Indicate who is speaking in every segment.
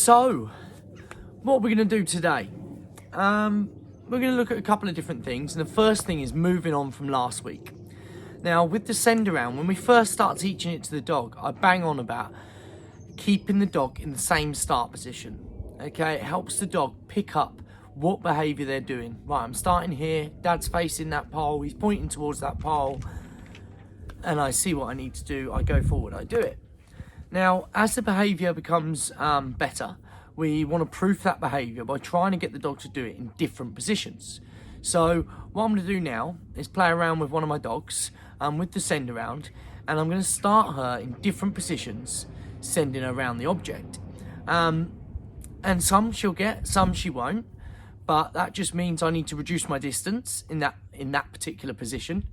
Speaker 1: So, what we're going to do today, we're going to look at a couple of different things, and the first thing is moving on from last week. Now, with the send around, when we first start teaching it to the dog, I bang on about keeping the dog in the same start position. Okay, it helps the dog pick up what behaviour they're doing. Right, I'm starting here, Dad's facing that pole, he's pointing towards that pole, and I see what I need to do, I go forward, I do it. Now, as the behaviour becomes better, we want to proof that behaviour by trying to get the dog to do it in different positions. So what I'm going to do now is play around with one of my dogs with the send around, and I'm going to start her in different positions, sending her around the object. And some she'll get, some she won't, but that just means I need to reduce my distance in that particular position,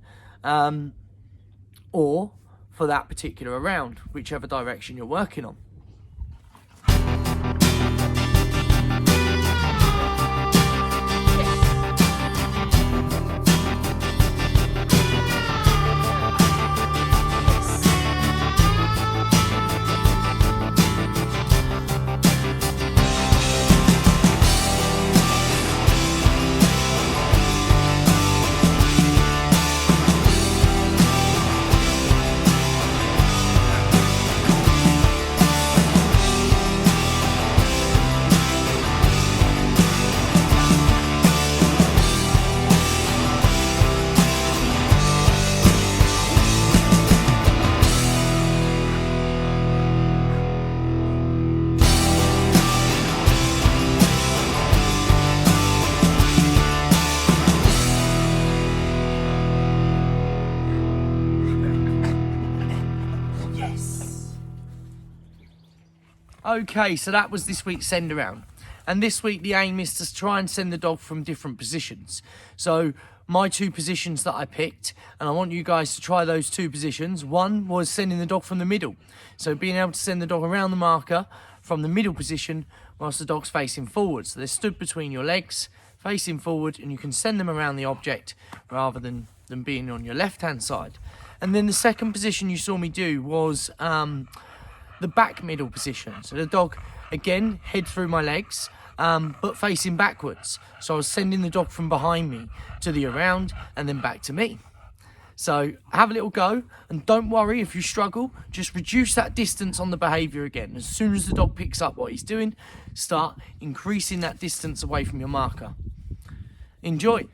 Speaker 1: or for that particular round, whichever direction you're working on. Okay, so that was this week's send around. And this week the aim is to try and send the dog from different positions. So my two positions that I picked, and I want you guys to try those two positions. One was sending the dog from the middle. So being able to send the dog around the marker from the middle position whilst the dog's facing forward. So they're stood between your legs, facing forward, and you can send them around the object rather than them being on your left-hand side. And then the second position you saw me do was the back middle position. So the dog, again, head through my legs, but facing backwards. So I was sending the dog from behind me to the around and then back to me. So have a little go, and don't worry if you struggle, just reduce that distance on the behaviour again. As soon as the dog picks up what he's doing, start increasing that distance away from your marker. Enjoy.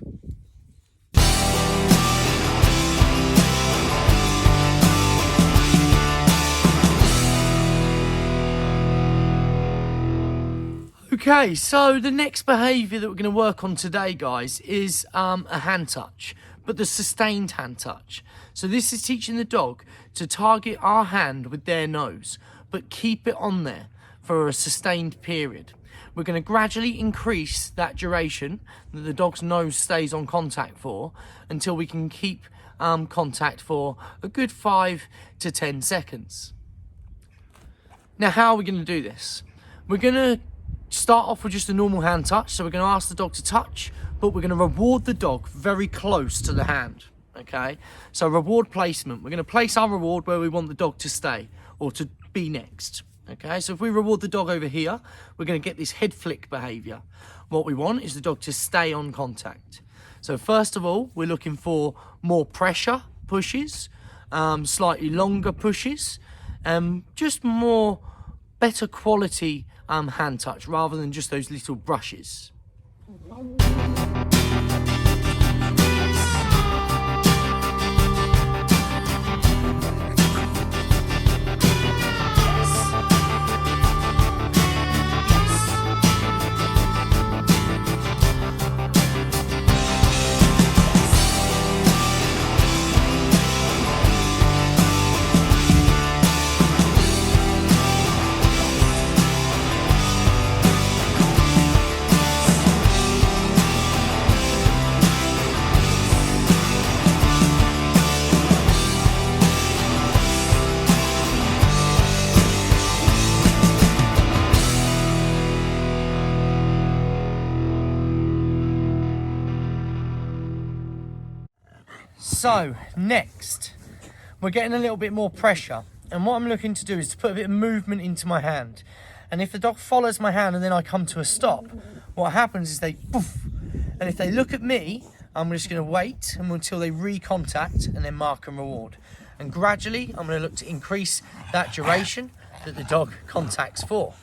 Speaker 1: Okay, so the next behaviour that we're going to work on today, guys, is a hand touch, but the sustained hand touch. So this is teaching the dog to target our hand with their nose, but keep it on there for a sustained period. We're going to gradually increase that duration that the dog's nose stays on contact for until we can keep contact for a good 5 to 10 seconds. Now, how are we going to do this? We're going to start off with just a normal hand touch. So we're going to ask the dog to touch, but we're going to reward the dog very close to the hand. Okay, so reward placement. We're going to place our reward where we want the dog to stay or to be next. Okay, so if we reward the dog over here, we're going to get this head flick behaviour. What we want is the dog to stay on contact. So first of all, we're looking for more pressure pushes, slightly longer pushes, just more better quality hand touch rather than just those little brushes. So next, we're getting a little bit more pressure, and what I'm looking to do is to put a bit of movement into my hand. And if the dog follows my hand and then I come to a stop, what happens is they poof. And if they look at me, I'm just going to wait until they recontact and then mark and reward. And gradually, I'm going to look to increase that duration that the dog contacts for.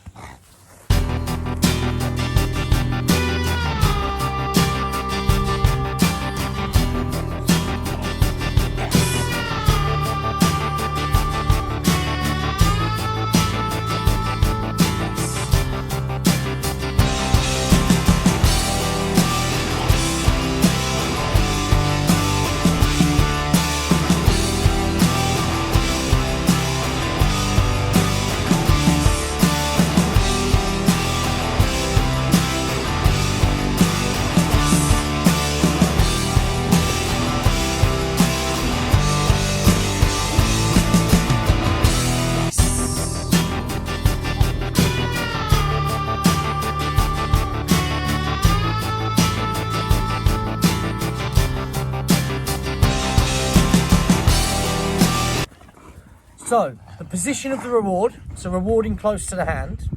Speaker 1: So, the position of the reward, so rewarding close to the hand,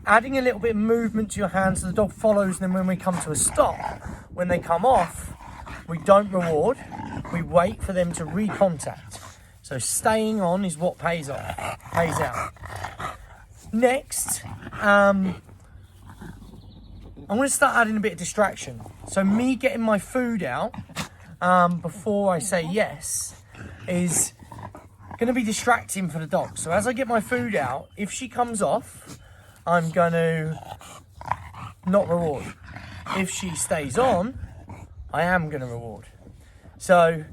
Speaker 1: adding a little bit of movement to your hand so the dog follows, and then when we come to a stop, when they come off, we don't reward, we wait for them to recontact. So staying on is what pays out. Next, I'm going to start adding a bit of distraction. So me getting my food out before I say yes is going to be distracting for the dog. So as I get my food out, if she comes off, I'm going to not reward. If she stays on, I am going to reward. So,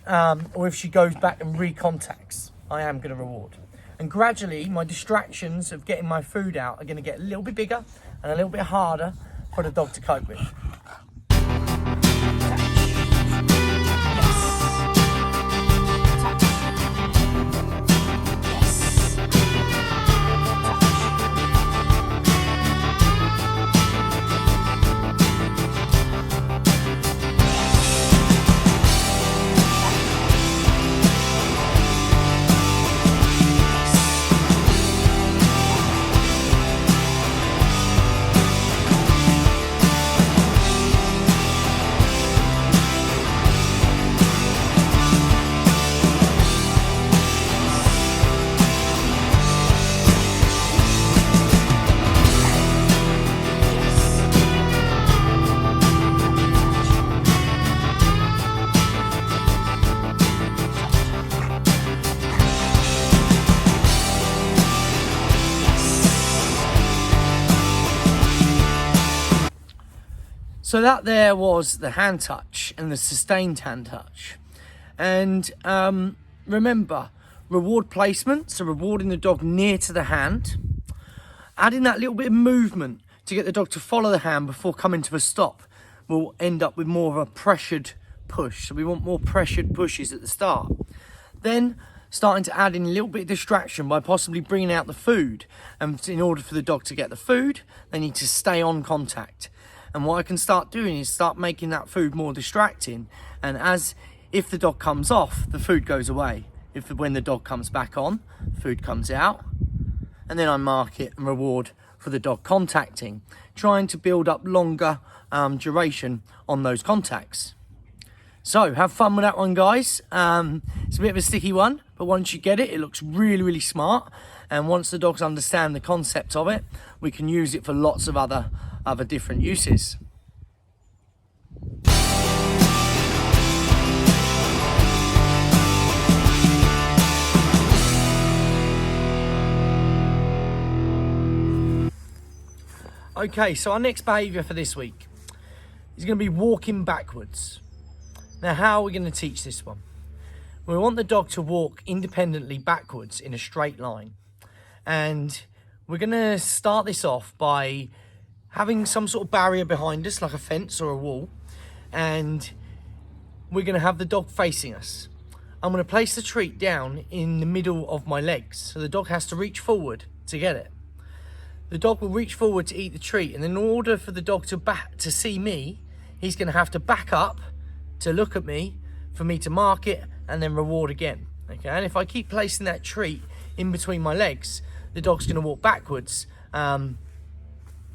Speaker 1: or if she goes back and recontacts, I am going to reward. And gradually, my distractions of getting my food out are going to get a little bit bigger and a little bit harder for the dog to cope with. So that there was the hand touch and the sustained hand touch. And remember, reward placement, so rewarding the dog near to the hand, adding that little bit of movement to get the dog to follow the hand before coming to a stop will end up with more of a pressured push. So we want more pressured pushes at the start. Then starting to add in a little bit of distraction by possibly bringing out the food. And in order for the dog to get the food, they need to stay on contact. And what I can start doing is start making that food more distracting. And if the dog comes off, the food goes away. When the dog comes back on, food comes out. And then I mark it and reward for the dog contacting, trying to build up longer duration on those contacts. So have fun with that one, guys. It's a bit of a sticky one, but once you get it, it looks really, really smart. And once the dogs understand the concept of it, we can use it for lots of other different uses. Okay, so our next behaviour for this week is going to be walking backwards. Now, how are we going to teach this one? We want the dog to walk independently backwards in a straight line. And we're going to start this off by having some sort of barrier behind us, like a fence or a wall. And we're going to have the dog facing us. I'm going to place the treat down in the middle of my legs. So the dog has to reach forward to get it. The dog will reach forward to eat the treat. And in order for the dog to see me, he's going to have to back up to look at me, for me to mark it, and then reward again. Okay, and if I keep placing that treat in between my legs, the dog's going to walk backwards and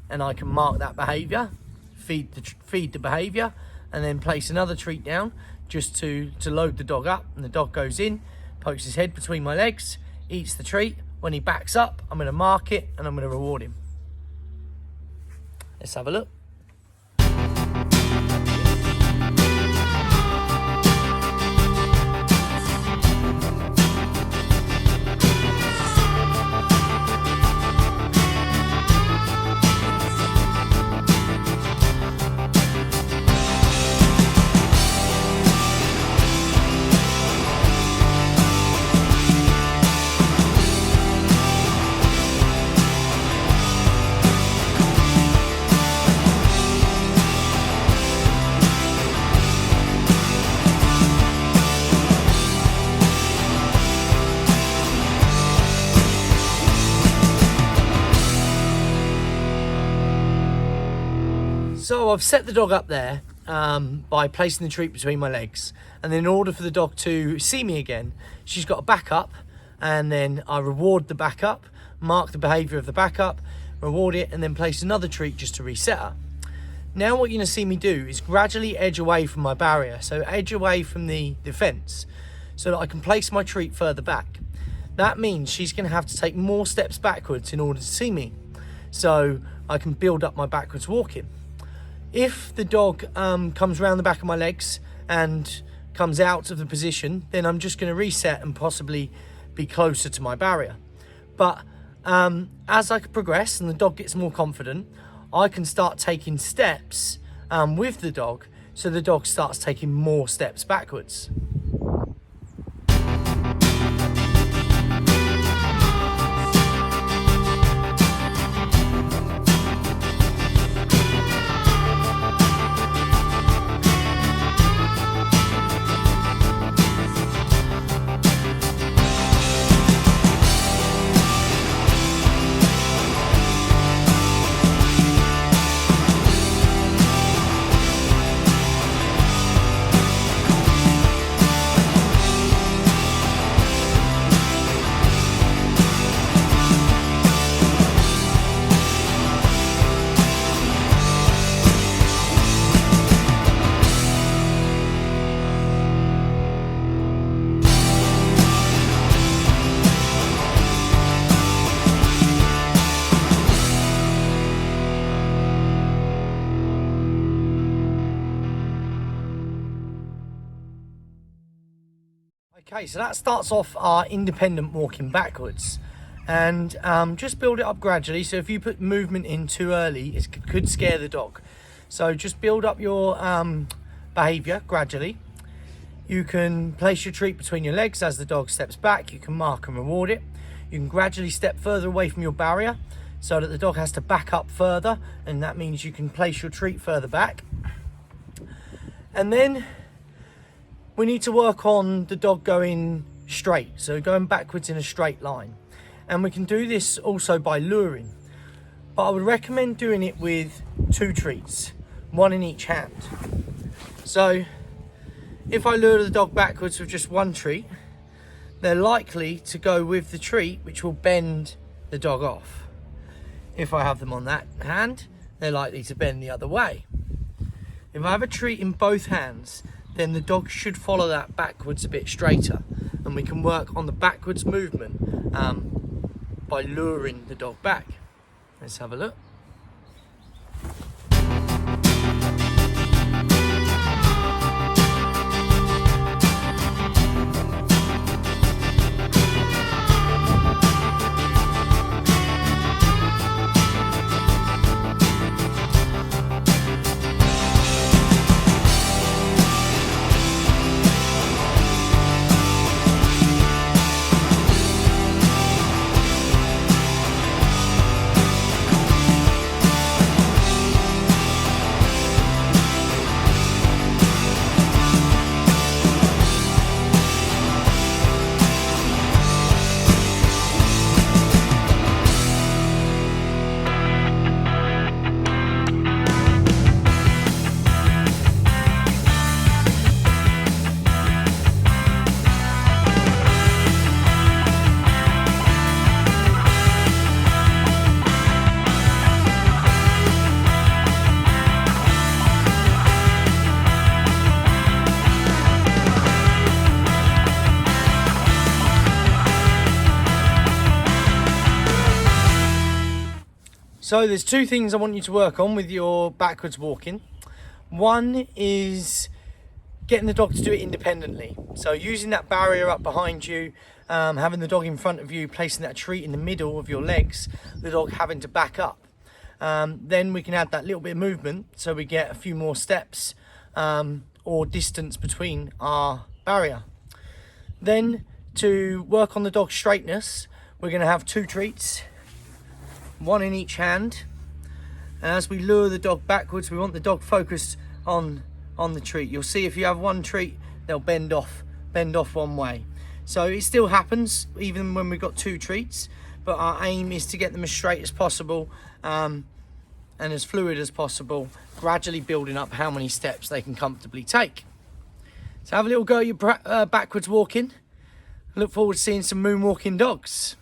Speaker 1: I can mark that behaviour, feed the behaviour, and then place another treat down just to load the dog up. And the dog goes in, pokes his head between my legs, eats the treat. When he backs up, I'm going to mark it and I'm going to reward him. Let's have a look. So I've set the dog up there by placing the treat between my legs, and then in order for the dog to see me again, she's got to back up, and then I reward the backup, mark the behaviour of the backup, reward it, and then place another treat just to reset her. Now what you're going to see me do is gradually edge away from my barrier, so edge away from the fence, so that I can place my treat further back. That means she's going to have to take more steps backwards in order to see me, so I can build up my backwards walking. If the dog comes around the back of my legs and comes out of the position, then I'm just going to reset and possibly be closer to my barrier. But as I progress and the dog gets more confident, I can start taking steps with the dog, so the dog starts taking more steps backwards. Okay, so that starts off our independent walking backwards, and just build it up gradually. So if you put movement in too early, it could scare the dog. So just build up your behaviour gradually. You can place your treat between your legs as the dog steps back. You can mark and reward it. You can gradually step further away from your barrier so that the dog has to back up further, and that means you can place your treat further back. And then we need to work on the dog going straight, so going backwards in a straight line. And we can do this also by luring, but I would recommend doing it with 2 treats, 1 in each hand. So if I lure the dog backwards with just 1 treat, they're likely to go with the treat, which will bend the dog off. If I have them on that hand, they're likely to bend the other way. If I have a treat in both hands, then the dog should follow that backwards a bit straighter, and we can work on the backwards movement by luring the dog back. Let's have a look. So there's two things I want you to work on with your backwards walking. One is getting the dog to do it independently. So using that barrier up behind you, having the dog in front of you, placing that treat in the middle of your legs, the dog having to back up. Then we can add that little bit of movement so we get a few more steps or distance between our barrier. Then to work on the dog's straightness, we're going to have 2 treats, one in each hand. And as we lure the dog backwards, we want the dog focused on the treat. You'll see if you have one treat, they'll bend off one way. So it still happens even when we've got 2 treats, but our aim is to get them as straight as possible and as fluid as possible, gradually building up how many steps they can comfortably take. So have a little go at your backwards walking. Look forward to seeing some moonwalking dogs.